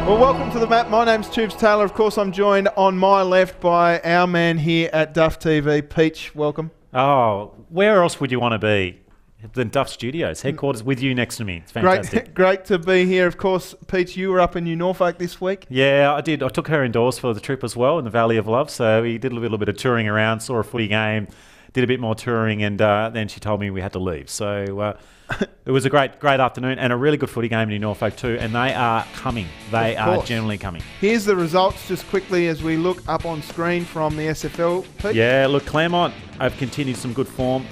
Well, welcome to the map. My name's Tubes Taylor. Of course, I'm joined on my left by our man here at Duff TV, Peach. Welcome. Oh, where else would you want to be than Duff Studios, headquarters, with you next to me? It's fantastic. Great to be here. Of course, Peach, you were up in New Norfolk this week. Yeah, I did. I took her indoors for the trip as well in the Valley of Love. So we did a little bit of touring around, saw a footy game, did a bit more touring, and then she told me we had to leave. So it was a great afternoon and a really good footy game in New Norfolk too. And they are coming. They are generally coming. Here's the results just quickly as we look up on screen from the SFL. Pete? Yeah, look, Claremont have continued some good form.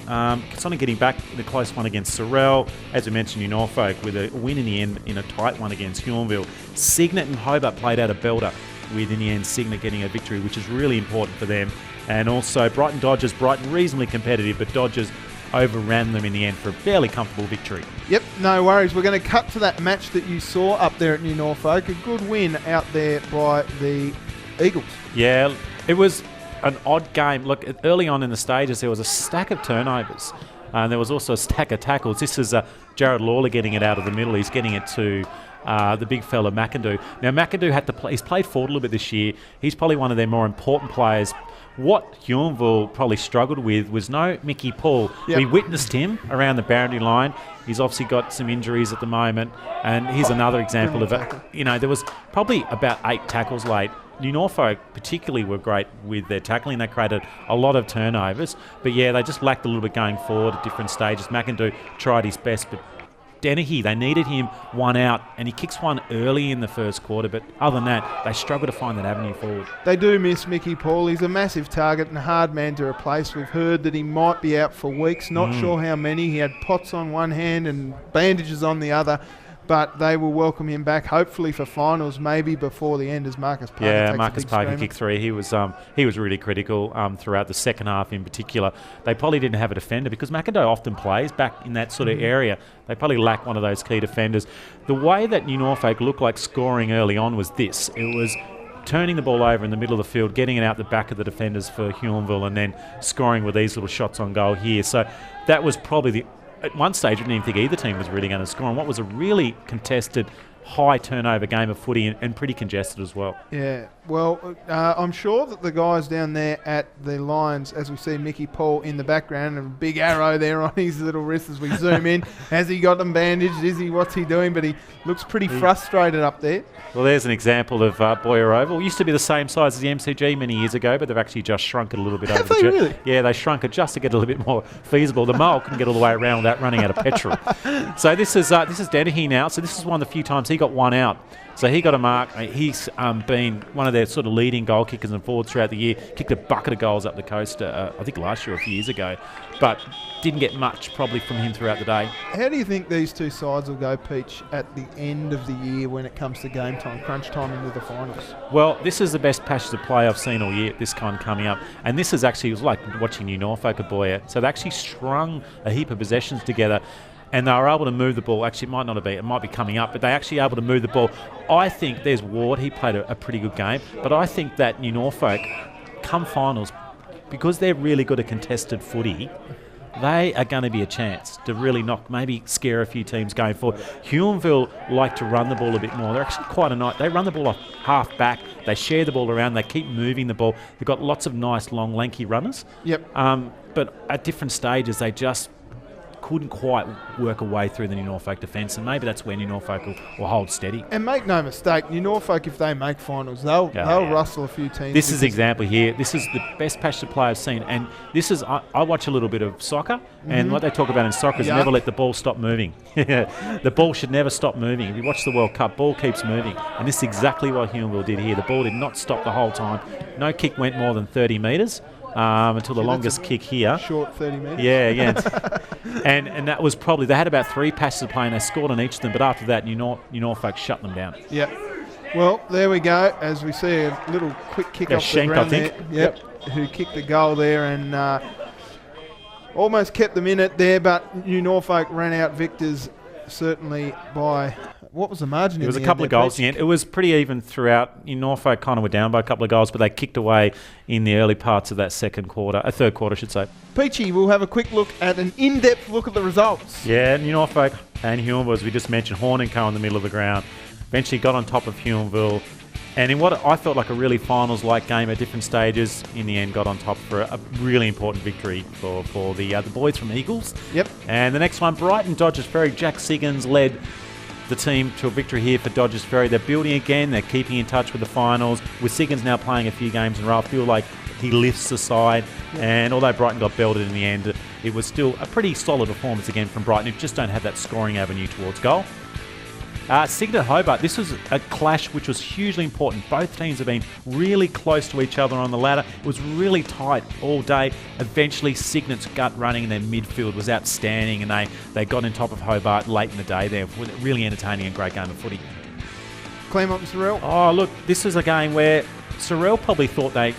Sort of getting back in a close one against Sorrel. As we mentioned, New Norfolk with a win in the end in a tight one against Huonville. Cygnet and Hobart played out a belter with, in the end, Cygnet getting a victory, which is really important for them. And also Brighton Dodgers, Brighton reasonably competitive, but Dodgers overran them in the end for a fairly comfortable victory. Yep, no worries. We're going to cut to that match that you saw up there at New Norfolk. A good win out there by the Eagles. Yeah, it was an odd game. Look, early on in the stages, there was a stack of turnovers. And there was also a stack of tackles. This is Jared Lawler getting it out of the middle. He's getting it to the big fella McIndoe. Now, McIndoe had to play. He's played forward a little bit this year. He's probably one of their more important players. What Huonville probably struggled with was no Mickey Paul. Yep. We witnessed him around the boundary line. He's obviously got some injuries at the moment. And here's another example of it. You know, there was probably about 8 tackles late. New Norfolk particularly were great with their tackling. They created a lot of turnovers. But yeah, they just lacked a little bit going forward at different stages. McIndoe tried his best, but Dennehy, they needed him one out, and he kicks one early in the first quarter, but other than that, they struggle to find that avenue forward. They do miss Mickey Paul. He's a massive target and a hard man to replace. We've heard that he might be out for weeks, not sure how many. He had pots on one hand and bandages on the other, but they will welcome him back, hopefully for finals, maybe before the end, as Marcus Parker takes Marcus Parker kicked 3. He was really critical throughout the second half in particular. They probably didn't have a defender because McIndoe often plays back in that sort of area. They probably lack one of those key defenders. The way that New Norfolk looked like scoring early on was this. It was turning the ball over in the middle of the field, getting it out the back of the defenders for Huonville, and then scoring with these little shots on goal here. So that was probably at one stage, I didn't even think either team was really going to score. And what was a really contested, high turnover game of footy and pretty congested as well. Yeah, well, I'm sure that the guys down there at the Lions, as we see Mickey Paul in the background and a big arrow there on his little wrist as we zoom in. Has he got them bandaged? Is he? What's he doing? But he looks pretty frustrated up there. Well, there's an example of Boyer Oval. It used to be the same size as the MCG many years ago, but they've actually just shrunk it a little bit over the really? Yeah, they shrunk it just to get a little bit more feasible. The mole couldn't get all the way around without running out of petrol. So this is Dennehy now. So this is one of the few times he got one out. So he got a mark. He's been one of their sort of leading goal kickers and forwards throughout the year. Kicked a bucket of goals up the coast, I think last year or a few years ago. But didn't get much probably from him throughout the day. How do you think these two sides will go, Peach, at the end of the year when it comes to game time, crunch time into the finals? Well, this is the best passage of play I've seen all year, this kind coming up. And this is actually, it was like watching New Norfolk at Boyer. So they actually strung a heap of possessions together. And they were able to move the ball. Actually, it might be coming up, but they're actually able to move the ball. I think there's Ward. He played a pretty good game. But I think that New Norfolk, come finals, because they're really good at contested footy, they are going to be a chance to really maybe scare a few teams going forward. Huonville like to run the ball a bit more. They're actually quite a nice. They run the ball off half back. They share the ball around. They keep moving the ball. They've got lots of nice, long, lanky runners. Yep. But at different stages, they just couldn't quite work a way through the New Norfolk defence, and maybe that's where New Norfolk will hold steady. And make no mistake, New Norfolk, if they make finals, they'll rustle a few teams. This is the example here. This is the best patch of play I've seen, and this is I watch a little bit of soccer, and what they talk about in soccer is never let the ball stop moving. The ball should never stop moving. If you watch the World Cup, ball keeps moving, and this is exactly what Huonville did here. The ball did not stop the whole time. No kick went more than 30 metres. Until the longest kick here. Short 30 metres. Yeah. and that was probably, they had about 3 passes of play and they scored on each of them, but after that, New Norfolk shut them down. Yep. Well, there we go, as we see a little quick kick off the ground there. Yep. Who kicked the goal there and almost kept them in it there, but New Norfolk ran out victors certainly by... What was the margin? It was a couple of goals in the end. It was pretty even throughout. In Norfolk kind of were down by a couple of goals, but they kicked away in the early parts of that third quarter, I should say. Peachy, we'll have a quick look at an in-depth look at the results. Yeah, New Norfolk and Huonville, as we just mentioned, Horn and Co in the middle of the ground. eventually got on top of Huonville, and in what I felt like a really finals-like game at different stages, in the end got on top for a really important victory for the boys from Eagles. Yep. And the next one, Brighton Dodgers Ferry. Jack Siggins led the team to a victory here for Dodgers Ferry. They're building again. They're keeping in touch with the finals. With Siggins now playing a few games in a row, I feel like he lifts the side. Yep. And although Brighton got belted in the end, it was still a pretty solid performance again from Brighton, who just don't have that scoring avenue towards goal. Cygnet Hobart, this was a clash which was hugely important. Both teams have been really close to each other on the ladder. It was really tight all day. Eventually, Cygnet's gut running in their midfield was outstanding, and they got on top of Hobart late in the day there. Really entertaining and great game of footy. Claremont and Sorrel? Oh, look, this was a game where Sorrel probably thought they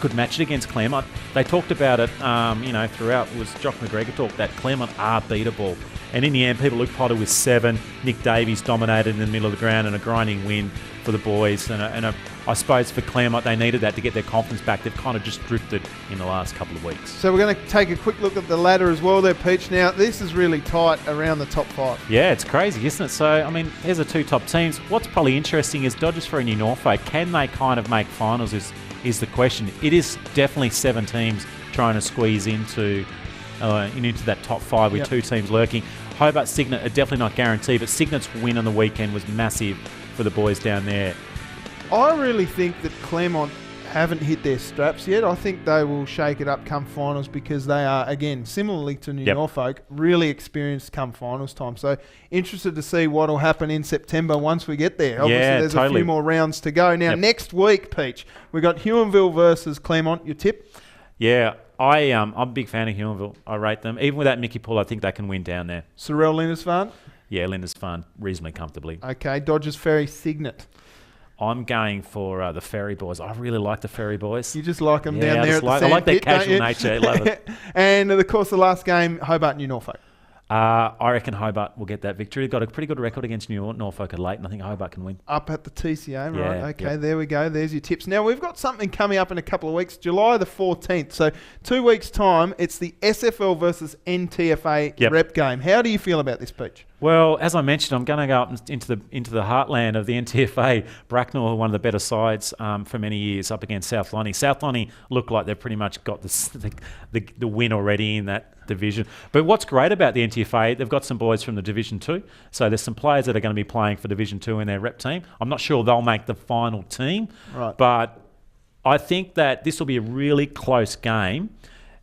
could match it against Claremont. They talked about it, throughout. It was Jock McGregor talk that Claremont are beatable. And in the end, people looked Potter with 7. Nick Davies dominated in the middle of the ground, and a grinding win for the boys. And I suppose for Claremont, they needed that to get their confidence back. They've kind of just drifted in the last couple of weeks. So we're going to take a quick look at the ladder as well there, Peach. Now, this is really tight around the top 5. Yeah, it's crazy, isn't it? So, I mean, here's the 2 top teams. What's probably interesting is Dodgers Ferry and Norfolk. Can they kind of make finals is the question. It is definitely 7 teams trying to squeeze into that top 5 with 2 teams lurking. Hobart Cygnet are definitely not guaranteed, but Cygnet's win on the weekend was massive for the boys down there. I really think that Claremont haven't hit their straps yet. I think they will shake it up come finals, because they are, again, similarly to New Norfolk, really experienced come finals time. So interested to see what will happen in September once we get there. Obviously, there's a few more rounds to go. Now, next week, Peach, we've got Huonville versus Claremont. Your tip? Yeah, I'm a big fan of Huonville. I rate them. Even without Mickey Paul, I think they can win down there. Sorrel Lindisfarne? Yeah, Lindisfarne reasonably comfortably. Okay, Dodgers Ferry Cygnet. I'm going for the Ferry boys. I really like the Ferry boys. You just like them down there at the sand I like their pit, casual nature. I love it. And, of course, the last game, Hobart New Norfolk. I reckon Hobart will get that victory. They've got a pretty good record against Norfolk at late, and I think Hobart can win. Up at the TCA, right? Okay, there we go. There's your tips. Now, we've got something coming up in a couple of weeks, July the 14th. So 2 weeks' time, it's the SFL versus NTFA rep game. How do you feel about this, Peach? Well, as I mentioned, I'm going to go up into the heartland of the NTFA. Bracknell are one of the better sides for many years, up against South Lonnie. South Lonnie look like they've pretty much got the win already in that division. But what's great about the NTFA, they've got some boys from the Division 2. So there's some players that are going to be playing for Division 2 in their rep team. I'm not sure they'll make the final team, but I think that this will be a really close game.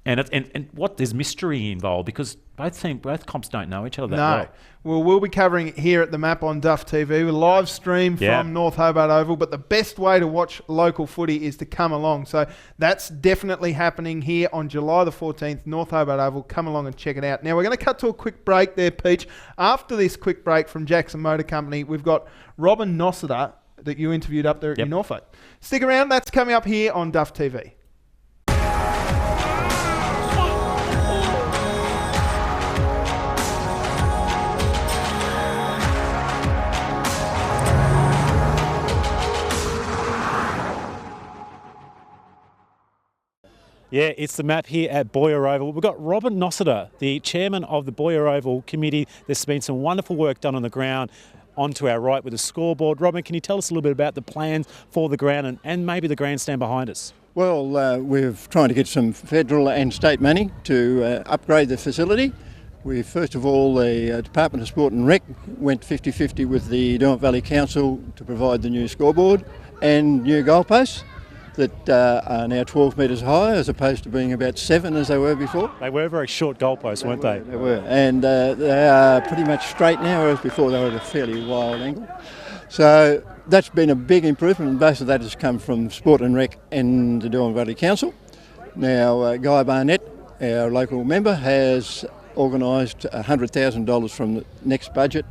And what there's mystery involved, because both comps don't know each other that well. Well, we'll be covering it here at the Map on Duff TV. We'll live stream from North Hobart Oval, but the best way to watch local footy is to come along. So that's definitely happening here on July the 14th, North Hobart Oval. Come along and check it out. Now, we're going to cut to a quick break there, Peach. After this quick break from Jackson Motor Company, we've got Robin Nossiter that you interviewed up there at New Norfolk. Stick around. That's coming up here on Duff TV. Yeah, it's the Map here at Boyer Oval. We've got Robin Nossiter, the chairman of the Boyer Oval Committee. There's been some wonderful work done on the ground. Onto our right with the scoreboard. Robin, can you tell us a little bit about the plans for the ground and maybe the grandstand behind us? Well, we're trying to get some federal and state money to upgrade the facility. We first of all, the Department of Sport and Rec went 50-50 with the Derwent Valley Council to provide the new scoreboard and new goalposts that are now 12 metres high as opposed to being about 7 as they were before. They were very short goalposts, weren't they? They were, and they are pretty much straight now, whereas before they were at a fairly wild angle. So that's been a big improvement, and most of that has come from Sport and Rec and the Derwent Valley Council. Now, Guy Barnett, our local member, has organised $100,000 from the next budget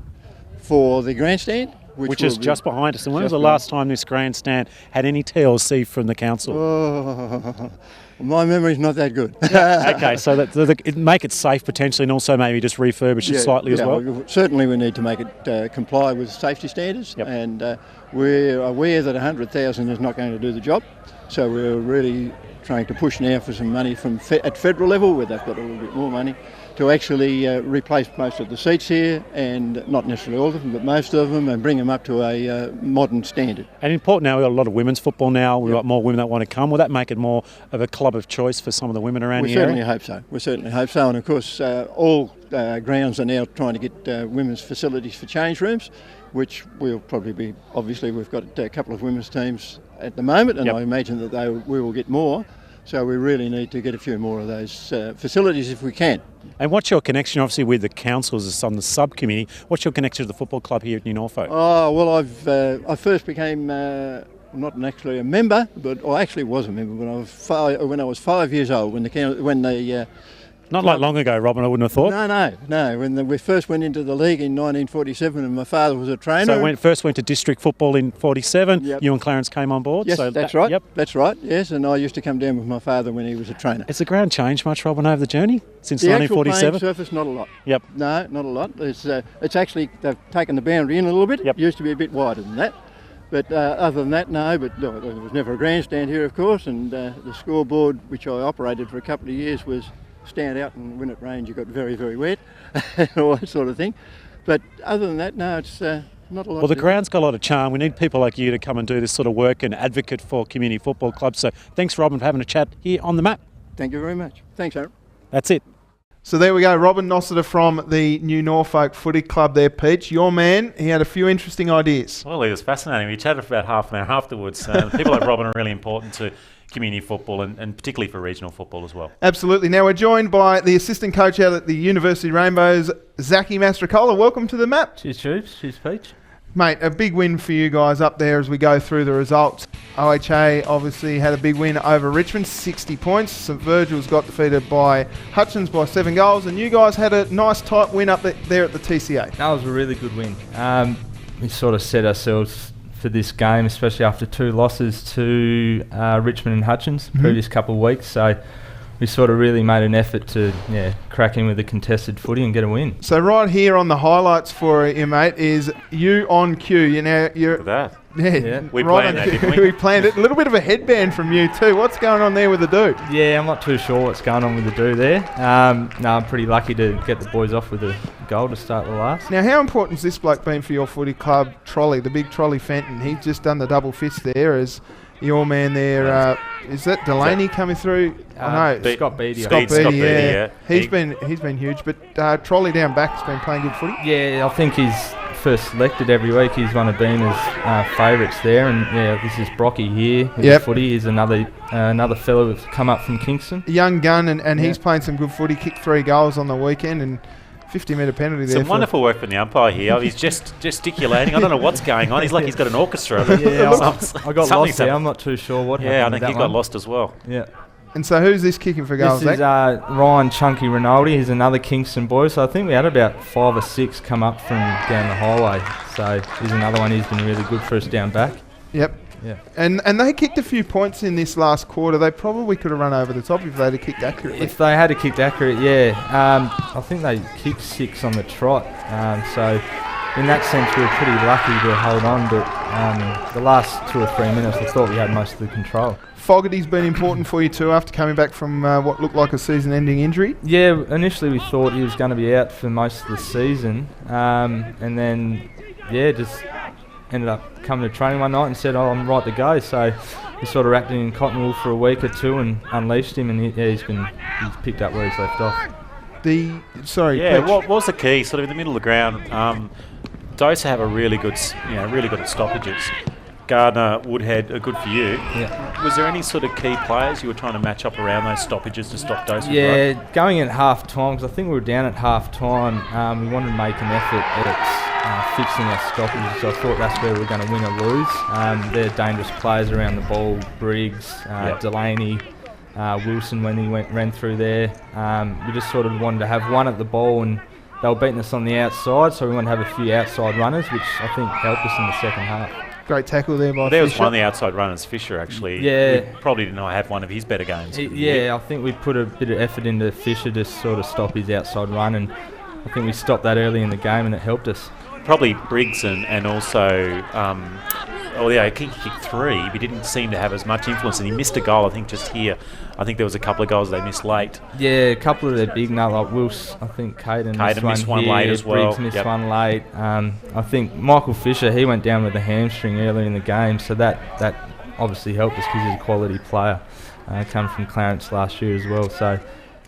for the grandstand. Which is just behind us. And when was the last time this grandstand had any TLC from the council? Oh, my memory's not that good. Okay, so it make it safe potentially, and also maybe just refurbish it slightly as well? Certainly we need to make it comply with safety standards, and we're aware that $100,000 is not going to do the job, so we're really trying to push now for some money from at federal level, where they've got a little bit more money, to actually replace most of the seats here, and not necessarily all of them, but most of them, and bring them up to a modern standard. And important now, we've got a lot of women's football now. We've got more women that want to come. Will that make it more of a club of choice for some of the women around We the area? certainly hope so. We certainly hope so. And of course, all grounds are now trying to get women's facilities for change rooms, which will probably be, obviously we've got a couple of women's teams at the moment, and I imagine that we will get more. So we really need to get a few more of those facilities if we can. And what's your connection, obviously, with the councils on the subcommittee? What's your connection to the football club here at New Norfolk? Oh, well, I first became not actually a member, but I actually was a member when I was 5 years old. When the Not like long ago, Robin, I wouldn't have thought. No. When we first went into the league in 1947, and my father was a trainer. So when it first went to district football in 47, you and Clarence came on board? Yes, so that's right. Yep. That's right, yes. And I used to come down with my father when he was a trainer. Has the ground changed much, Robin, over the journey since the 1947? The actual surface, not a lot. Yep. No, not a lot. It's actually, they've taken the boundary in a little bit. Yep. It used to be a bit wider than that. But other than that, no. But there was never a grandstand here, of course. And the scoreboard, which I operated for a couple of years, was stand out, and when it rained you got very, very wet, all that sort of thing. But other than that, no, it's not a lot. Well, the ground's got a lot of charm. We need people like you to come and do this sort of work and advocate for community football clubs. So thanks, Robin, for having a chat here on The Map. Thank you very much. Thanks, Aaron. That's it. So there we go, Robin Nossiter from the New Norfolk Footy Club there, Peach. Your man, he had a few interesting ideas. Well, it was fascinating. We chatted for about half an hour afterwards. People like Robin are really important to community football and particularly for regional football as well. Absolutely. Now we're joined by the assistant coach out at the University Rainbows, Zachy Mastocola. Welcome to The Map. Cheers, Troops. Cheers, Peach. Mate, a big win for you guys up there as we go through the results. OHA obviously had a big win over Richmond, 60 points. St Virgil's got defeated by Hutchins by 7 goals, and you guys had a nice tight win up there at the TCA. That was a really good win. We sort of set ourselves for this game, especially after 2 losses to Richmond and Hutchins the previous couple of weeks. So we sort of really made an effort to crack in with the contested footy and get a win. So right here on the highlights for you, mate, is you on cue. Look at that. Yeah. We right planned that, didn't we? We planned it. A little bit of a headband from you too. What's going on there with the dude? Yeah, I'm not too sure what's going on with the do there. No, I'm pretty lucky to get the boys off with a goal to start the last. Now, how important has this bloke been for your footy club, Trolley, the big Trolley Fenton? He's just done the double fist there as your man there. Is that Delaney coming through? No, Scott Beattie. Scott Beattie, yeah. He's been huge, but Trolley down back has been playing good footy. Yeah, I think he's first selected every week. He's one of Beamer's favourites there, and this is Brocky here with the footy. He's another fellow that's come up from Kingston. A young gun, and he's playing some good footy. Kicked 3 goals on the weekend and 50-metre penalty there. Some wonderful work from the umpire here. He's just gesticulating. I don't know what's going on. He's like he's got an orchestra. Yeah, I got lost there. I'm not too sure what happened. Yeah, I think he got lost as well. Yeah. And so who's this kicking for goals, This is Ryan Chunky Rinaldi. He's another Kingston boy. So I think we had about 5 or 6 come up from down the highway. So he's another one. He's been really good for us down back. Yep. Yeah. And they kicked a few points in this last quarter. They probably could have run over the top if they had kicked accurately. If they had kicked accurate, I think they kicked 6 on the trot. So in that sense, we were pretty lucky to hold on. But the last 2 or 3 minutes, I thought we had most of the control. Fogarty's been important for you too after coming back from what looked like a season-ending injury. Yeah, initially we thought he was going to be out for most of the season, and then just ended up coming to training one night and said, I'm right to go. So we sort of wrapped him in cotton wool for a week or 2 and unleashed him, and he's picked up where he's left off. What was the key? Sort of in the middle of the ground. DOSA have a really good at stoppages. Gardner, Woodhead are good for you. Yeah. Was there any sort of key players you were trying to match up around those stoppages to stop DOSA? Yeah, going in at half time, because I think we were down at half time. We wanted to make an effort at fixing our stoppages. So I thought that's where we were going to win or lose. They're dangerous players around the ball. Briggs, Delaney, Wilson when he ran through there. We just sort of wanted to have one at the ball, and they were beating us on the outside, so we wanted to have a few outside runners, which I think helped us in the second half. Great tackle there by Fisher. There was one of the outside runners, Fisher, actually. Yeah. We probably did not have one of his better games. I think we put a bit of effort into Fisher to sort of stop his outside run, and I think we stopped that early in the game, and it helped us. Probably Briggs and also he kicked 3, but he didn't seem to have as much influence, and he missed a goal, I think, just here. I think there was a couple of goals they missed late. Yeah, a couple of their big nuts, like Wills, I think Caden missed one here, late as well. Briggs missed one late. I think Michael Fisher, he went down with a hamstring earlier in the game, so that obviously helped us because he's a quality player. Come from Claremont last year as well, so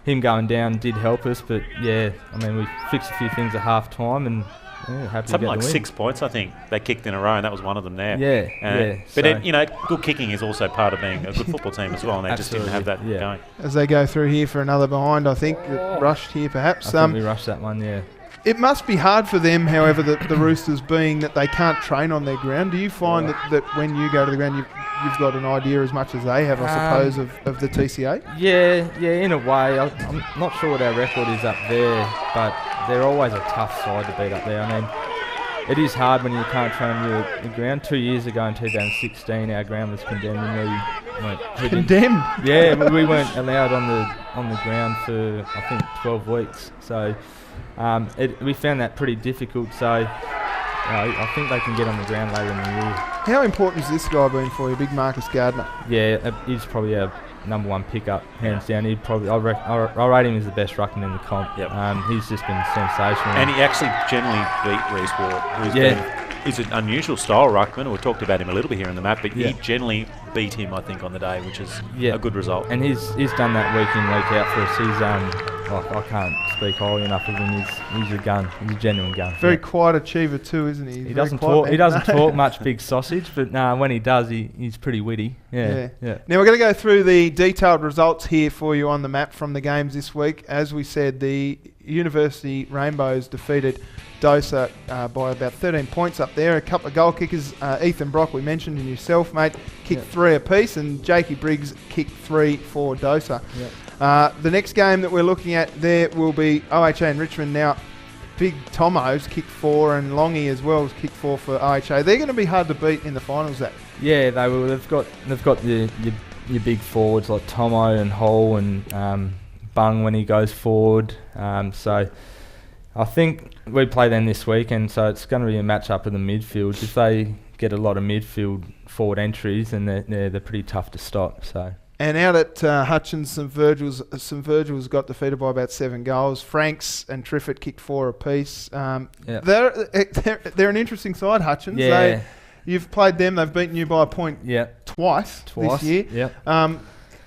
him going down did help us, but yeah, I mean, we fixed a few things at half time and happy something to get like the win. 6 points, I think, they kicked in a row, and that was one of them there. Yeah. But good kicking is also part of being a good football team as well, and they just didn't have that going. As they go through here for another behind, I think, rushed here perhaps. I think we rushed that one, yeah. It must be hard for them, however, the Roosters, being that they can't train on their ground. Do you find that when you go to the ground, you've got an idea as much as they have, I suppose, of the TCA? Yeah, in a way. I'm not sure what our record is up there, but they're always a tough side to beat up there. I mean, it is hard when you can't train your ground. 2 years ago in 2016, our ground was condemned and Condemned? Yeah, we weren't allowed on the ground for, I think, 12 weeks. So we found that pretty difficult. So I think they can get on the ground later in the year. How important has this guy been for you, big Marcus Gardner? Yeah, he's probably our number one pickup, hands down. I rate him as the best ruckman in the comp. Yep. He's just been sensational. And he actually generally beat Reece Ward, he's an unusual style ruckman. We talked about him a little bit here in the map, but he generally beat him, I think, on the day, which is a good result. And he's done that week in, week out for us. He's I can't speak highly enough of him. He's a gun. He's a genuine gun. Very quiet achiever too, isn't he? He doesn't talk much big sausage, but when he does, he's pretty witty. Yeah. Now we're going to go through the detailed results here for you on the map from the games this week. As we said, the University Rainbows defeated DOSA by about 13 points up there. A couple of goal kickers, Ethan Brock, we mentioned, and yourself, mate, kicked 3 apiece, and Jakey Briggs kicked 3 for DOSA. The next game that we're looking at there will be OHA and Richmond. Now, Big Tomo's kicked 4, and Longy as well has kicked 4 for OHA. They're going to be hard to beat in the finals, Zach. Yeah, they will. They've got your big forwards like Tomo and Hall and Bung when he goes forward. So I think we play them this weekend, so it's going to be a match-up in the midfield. If they get a lot of midfield forward entries, then they're pretty tough to stop. So. And out at Hutchins, St Virgil's got defeated by about 7 goals. Franks and Triffett kicked 4 apiece. They're an interesting side, Hutchins. Yeah. You've played them. They've beaten you by a point twice this year.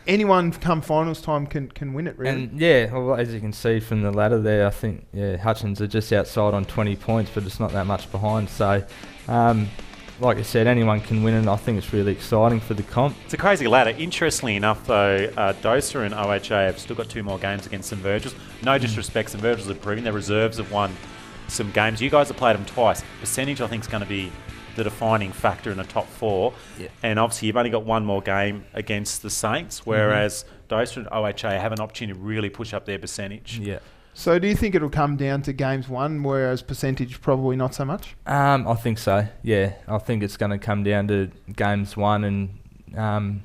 Anyone come finals time can win it, really. And well, as you can see from the ladder there, I think Hutchins are just outside on 20 points, but it's not that much behind. So, like I said, anyone can win it, and I think it's really exciting for the comp. It's a crazy ladder. Interestingly enough, though, DOSA and OHA have still got 2 more games against St Virgil's. No disrespect, St Virgil's are proving their reserves have won some games. You guys have played them twice. Percentage, I think, is going to be the defining factor in the top 4. And obviously you've only got 1 more game against the Saints, whereas DOSA and OHA have an opportunity to really push up their percentage. So do you think it'll come down to games won, whereas percentage probably not so much? I think so, I think it's going to come down to games won, and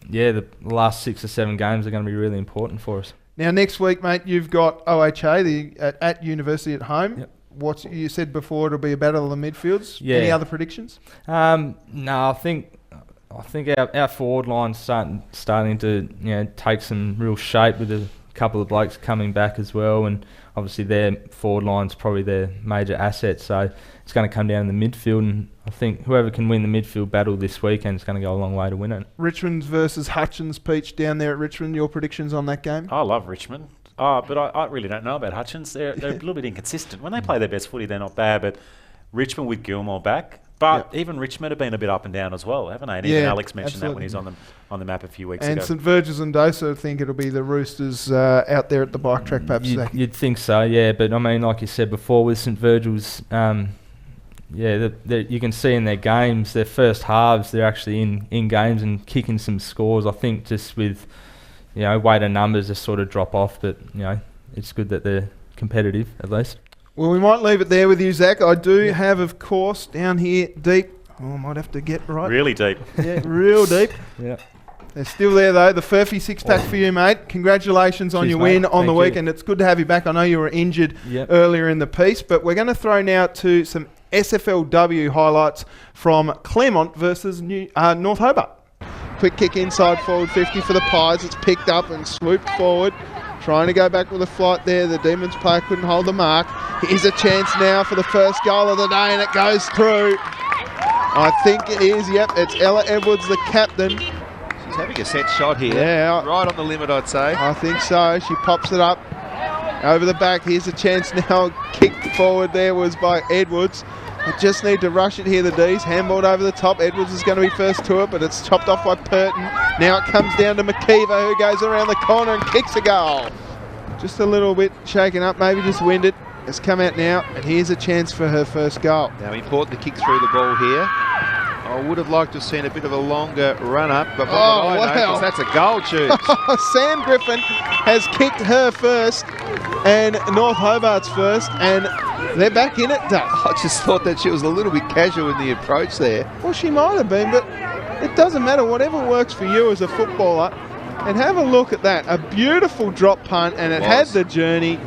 the last 6 or 7 games are going to be really important for us. Now next week, mate, you've got OHA at University at home. What you said before, it'll be a battle of the midfields. Any other predictions? No, I think our forward line's starting to take some real shape with a couple of blokes coming back as well, and obviously their forward line's probably their major asset. So it's going to come down to the midfield, and I think whoever can win the midfield battle this weekend is going to go a long way to win it. Richmond versus Hutchins, Peach, down there at Richmond. Your predictions on that game? I love Richmond. But I really don't know about Hutchins. They're a little bit inconsistent. When they play their best footy, they're not bad. But Richmond with Gilmore back. But even Richmond have been a bit up and down as well, haven't they? And even Alex mentioned that when he's on the map a few weeks ago. And St Virgil's and DOSA, I think it'll be the Roosters out there at the bike track, perhaps. You'd think so, yeah. But I mean, like you said before, with St Virgil's, you can see in their games, their first halves, they're actually in games and kicking some scores. I think just with weight of numbers just sort of drop off, but it's good that they're competitive at least. Well, we might leave it there with you, Zach. I do have, of course, down here deep. I might have to get right. Really deep. Yeah, real deep. They're still there, though. The Furphy 6-pack for you, mate. Congratulations on your win on the weekend. It's good to have you back. I know you were injured earlier in the piece, but we're going to throw now to some SFLW highlights from Claremont versus North Hobart. Quick kick inside forward 50 for the Pies. It's picked up and swooped forward. Trying to go back with a flight there. The Demons player couldn't hold the mark. Here's a chance now for the first goal of the day, and it goes through. I think it is. Yep, it's Ella Edwards, the captain. She's having a set shot here. Yeah. Right on the limit, I'd say. I think so. She pops it up over the back. Here's a chance now. Kicked forward there was by Edwards. They just need to rush it here, the D's. Handballed over the top. Edwards is going to be first to it, but it's chopped off by Purton. Now it comes down to McKeever, who goes around the corner and kicks a goal. Just a little bit shaken up, maybe just winded. It's come out now, and here's a chance for her first goal. Now important to kick through the ball here. I would have liked to have seen a bit of a longer run-up, but what I know, 'cause that's a goal shoot. Sam Griffin has kicked her first, and North Hobart's first, and they're back in it, Duff. I just thought that she was a little bit casual in the approach there. Well, she might have been, but it doesn't matter. Whatever works for you as a footballer. And have a look at that. A beautiful drop punt, and it had the journey.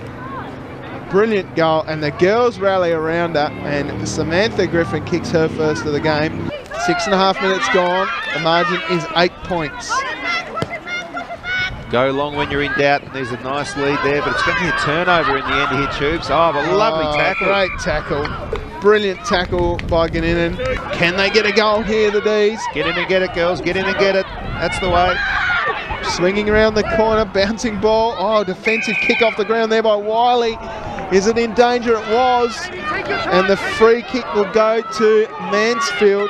Brilliant goal, and the girls rally around her, and Samantha Griffin kicks her first of the game. 6.5 minutes gone. The margin is 8 points. Go long when you're in doubt, and there's a nice lead there, but it's going to be a turnover in the end here, Tubes. Oh, but lovely tackle. Great tackle. Brilliant tackle by Ganinin. Can they get a goal here, the D's? Get in and get it, girls. Get in and get it. That's the way. Swinging around the corner, bouncing ball. Oh, defensive kick off the ground there by Wiley. Is it in danger? It was. And the free kick will go to Mansfield,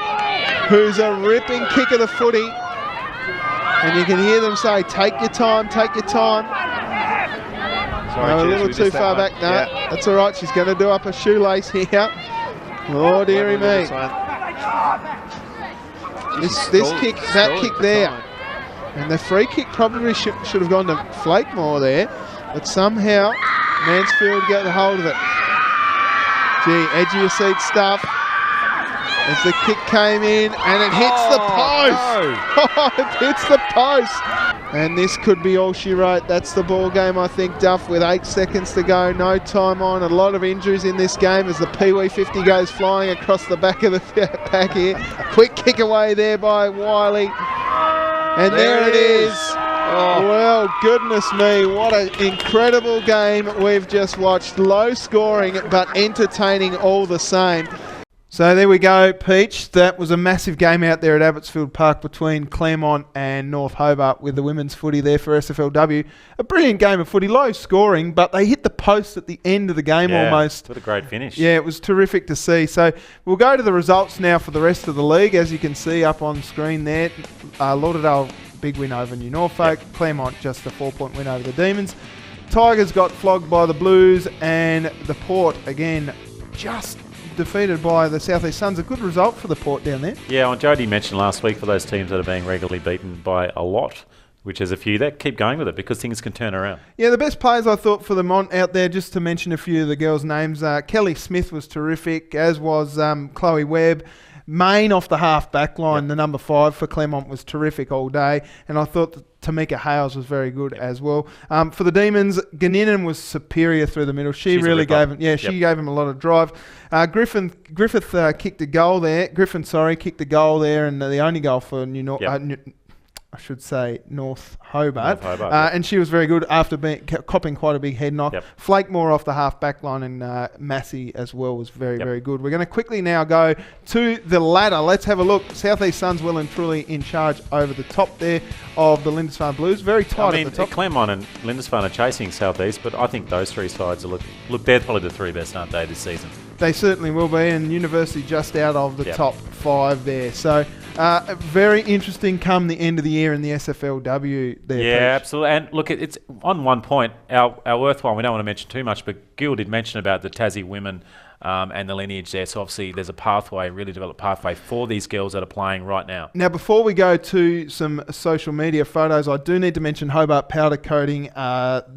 who's a ripping kick of the footy. And you can hear them say, take your time, take your time. Sorry, no, a little too far back. No, that's all right. She's going to do up a shoelace here. Oh, dearie me. This kick, that kick there. And the free kick probably should have gone to Flakemore there, but somehow Mansfield got a hold of it. Gee, edge of your seat stuff. As the kick came in, and it hits the post. Oh, it hits the post. And this could be all she wrote. That's the ball game, I think, Duff, with 8 seconds to go. No time on. A lot of injuries in this game as the Pee-wee 50 goes flying across the back of the pack here. Quick kick away there by Wiley. And there it is. Oh. Well, goodness me, what an incredible game we've just watched. Low scoring, but entertaining all the same. So there we go, Peach. That was a massive game out there at Abbotsfield Park between Claremont and North Hobart with the women's footy there for SFLW. A brilliant game of footy, low scoring, but they hit the post at the end of the game almost. What a great finish. Yeah, it was terrific to see. So we'll go to the results now for the rest of the league. As you can see up on screen there, Lauderdale, big win over New Norfolk. Yep. Claremont, just a 4-point win over the Demons. Tigers got flogged by the Blues, and the Port, again, just defeated by the South East Suns. A good result for the Port down there. Yeah, and Jody mentioned last week for those teams that are being regularly beaten by a lot, which is a few, that keep going with it because things can turn around. Yeah, the best players I thought for the Mont out there, just to mention a few of the girls' names, Kelly Smith was terrific, as was Chloe Webb. Main off the half back line, the number 5 for Claremont, was terrific all day, and I thought that Tamika Hales was very good as well. For the Demons, Ganinin was superior through the middle. She's really gave him, she gave him a lot of drive. Griffith kicked a goal there. Kicked a goal there, and the only goal for North Hobart. And she was very good after copping quite a big head knock. Flakemore off the half back line, and Massey as well was very, very good. We're going to quickly now go to the ladder. Let's have a look. South East Suns well and truly in charge over the top there of the Lindisfarne Blues. Very tight at the top. Claremont and Lindisfarne are chasing South East, but I think those three sides are look, they're probably the three best, aren't they, this season? They certainly will be, and University just out of the top 5 there. So very interesting come the end of the year in the SFLW there. Yeah, absolutely. And look, it's on one point, our worthwhile, we don't want to mention too much, but Gil did mention about the Tassie women and the lineage there. So obviously there's a pathway, really developed pathway for these girls that are playing right now. Now, before we go to some social media photos, I do need to mention Hobart Powder Coating,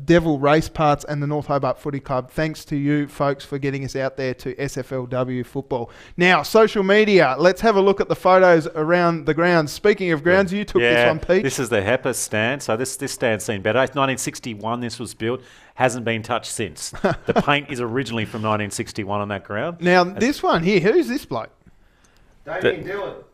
Devil Race Parts, and the North Hobart Footy Club. Thanks to you folks for getting us out there to SFLW football. Now, social media. Let's have a look at the photos around the grounds. Speaking of grounds, you took this one, Pete. This is the HEPA stand. So this stand's seen better. 1961 this was built. hasn't been touched since. The paint is originally from 1961 on that ground. Now, this one here, who's this bloke?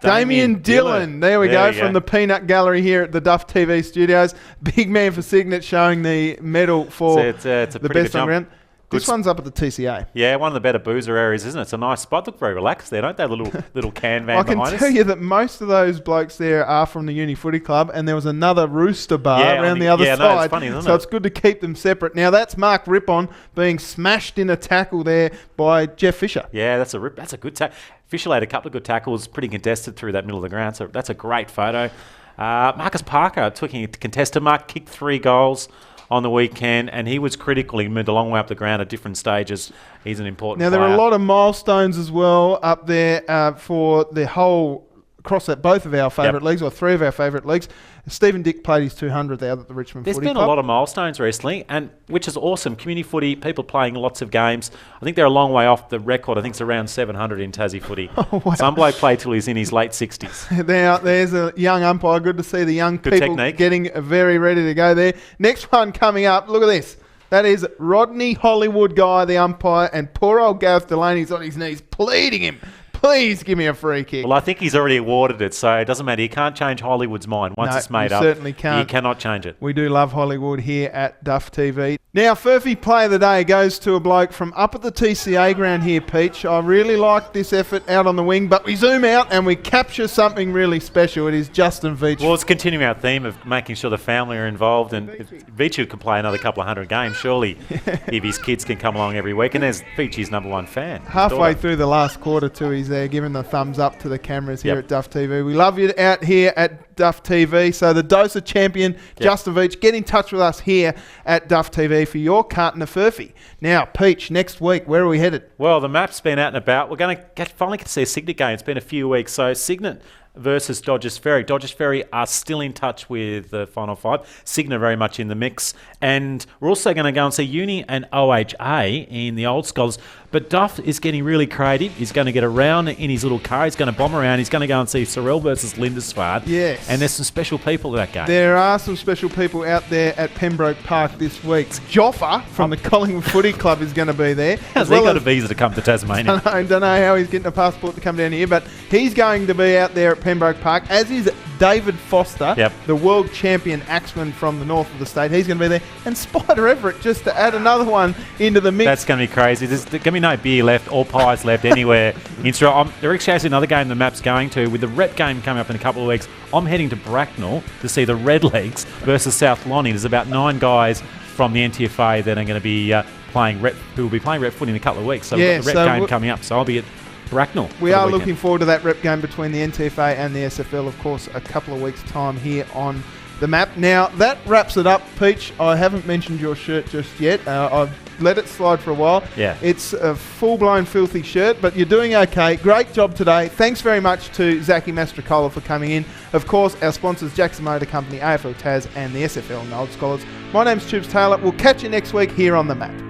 Damien Dillon. There we go, from the Peanut Gallery here at the Duff TV studios. Big man for Signet, showing the medal for it's a the pretty best good on jump. ground. This one's up at the TCA. Yeah, one of the better boozer areas, isn't it? It's a nice spot. Look very relaxed there, don't they? Little can van I can behind us. tell you that most of those blokes there are from the Uni Footy Club, and there was another rooster bar around the other side. No, it's funny, isn't so it? it's good to keep them separate. Now that's Mark Rippon being smashed in a tackle there by Jeff Fisher. Yeah, that's a good tackle. Fisher laid a couple of good tackles, pretty contested through that middle of the ground. So that's a great photo. Marcus Parker took a contested mark, kicked 3 goals on the weekend, and he was critical. He moved a long way up the ground at different stages. He's an important player. Now, there are a lot of milestones as well up there for the whole, across both of our favourite leagues, or 3 of our favourite leagues. Stephen Dick played his 200th out at the Richmond Footy Club. There's been a lot of milestones recently, and which is awesome. Community footy, people playing lots of games. I think they're a long way off the record. I think it's around 700 in Tassie footy. Oh, wow. Some bloke played till he's in his late 60s. There's a young umpire. Good to see the young Good people technique. getting very ready to go there. Next one coming up, look at this. That is Rodney Hollywood Guy, the umpire, and poor old Gareth Delaney's on his knees pleading him. Please give me a free kick. Well, I think he's already awarded it, so it doesn't matter. You can't change Hollywood's mind once it's made up. You certainly can't. You cannot change it. We do love Hollywood here at Duff TV. Now, Furphy Play of the Day goes to a bloke from up at the TCA ground here, Peach. I really like this effort out on the wing, but we zoom out and we capture something really special. It is Justin Veach. Well, it's continuing our theme of making sure the family are involved, and Veach could play another couple of hundred games, surely, if his kids can come along every week. And there's Veach's #1 fan. Halfway through the last quarter too, he's there giving the thumbs up to the cameras here at Duff TV. We love you out here at Duff TV. So the DOSA champion, Justin Veach, get in touch with us here at Duff TV for your carton of Furphy. Now, Peach, next week, where are we headed? Well, the map's been out and about. We're going to finally get to see a Signet game. It's been a few weeks. So Signet versus Dodgers Ferry. Dodgers Ferry are still in touch with the Final 5. Signet very much in the mix. And we're also going to go and see Uni and OHA in the Old Scholars. But Duff is getting really creative. He's going to get around in his little car. He's going to bomb around. He's going to go and see Sorrel versus Lindisfarne. Yes. And there's some special people at that game. There are some special people out there at Pembroke Park this week. Joffa from the Collingwood Footy Club is going to be there. How's he got a visa to come to Tasmania? I don't know how he's getting a passport to come down here, but he's going to be out there at Pembroke Park, as is David Foster, the world champion axeman from the north of the state. He's going to be there. And Spider Everett, just to add another one into the mix. That's going to be crazy. There's going to be no beer left or pies left anywhere. There actually has another game the map's going to. With the rep game coming up in a couple of weeks, I'm heading to Bracknell to see the Redlegs versus South Lonnie. There's about 9 guys from the NTFA that are going to be playing rep, who will be playing rep footy in a couple of weeks. So we've got the rep game coming up. So I'll be at Bracknell. We are looking forward to that rep game between the NTFA and the SFL, of course, a couple of weeks' time here on the map. Now, that wraps it up, Peach. I haven't mentioned your shirt just yet. I've let it slide for a while. Yeah. It's a full-blown filthy shirt, but you're doing okay. Great job today. Thanks very much to Zachy Mastocola for coming in. Of course, our sponsors, Jackson Motor Company, AFL Taz, and the SFL and Old Scholars. My name's Tubes Taylor. We'll catch you next week here on the map.